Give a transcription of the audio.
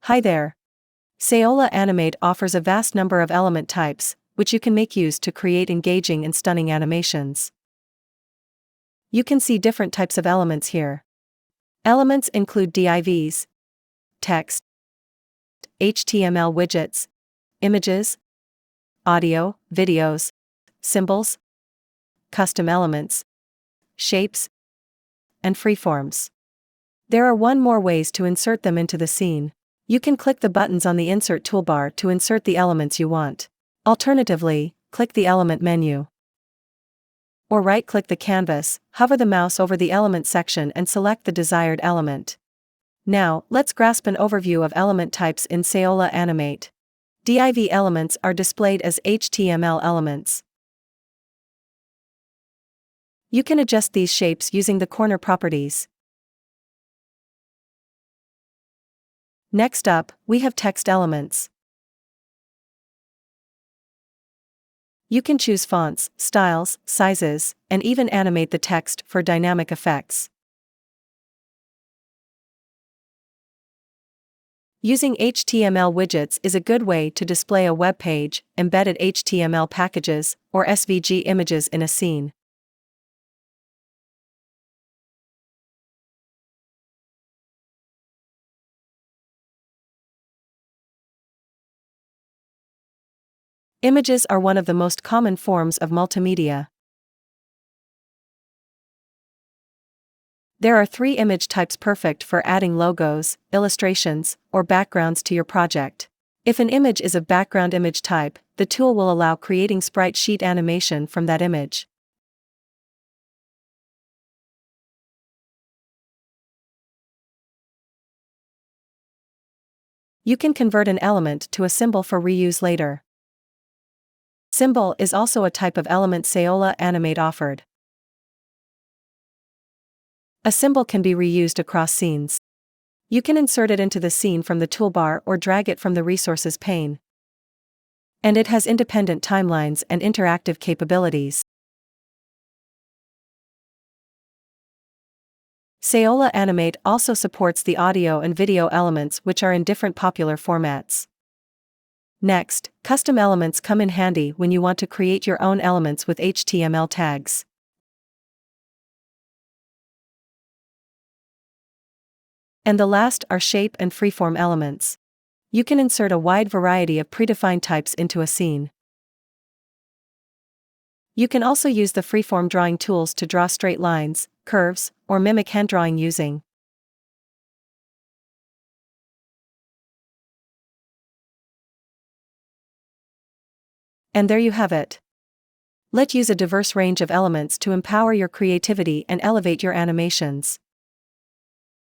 Hi there. Saola Animate offers a vast number of element types, which you can make use to create engaging and stunning animations. You can see different types of elements here. Elements include divs, text, HTML widgets, images, audio, videos, symbols, custom elements, shapes, and freeforms. There are one more ways to insert them into the scene. You can click the buttons on the Insert toolbar to insert the elements you want. Alternatively, click the Element menu. Or right-click the canvas, hover the mouse over the Element section and select the desired element. Now, let's grasp an overview of element types in Saola Animate. Div elements are displayed as HTML elements. You can adjust these shapes using the corner properties. Next up, we have text elements. You can choose fonts, styles, sizes, and even animate the text for dynamic effects. Using HTML widgets is a good way to display a web page, embedded HTML packages, or SVG images in a scene. Images are one of the most common forms of multimedia. There are 3 image types perfect for adding logos, illustrations, or backgrounds to your project. If an image is of background image type, the tool will allow creating sprite sheet animation from that image. You can convert an element to a symbol for reuse later. Symbol is also a type of element Saola Animate offered. A symbol can be reused across scenes. You can insert it into the scene from the toolbar or drag it from the resources pane. And it has independent timelines and interactive capabilities. Saola Animate also supports the audio and video elements, which are in different popular formats. Next, custom elements come in handy when you want to create your own elements with HTML tags. And the last are shape and freeform elements. You can insert a wide variety of predefined types into a scene. You can also use the freeform drawing tools to draw straight lines, curves, or mimic hand drawing using. And there you have it. Let's use a diverse range of elements to empower your creativity and elevate your animations.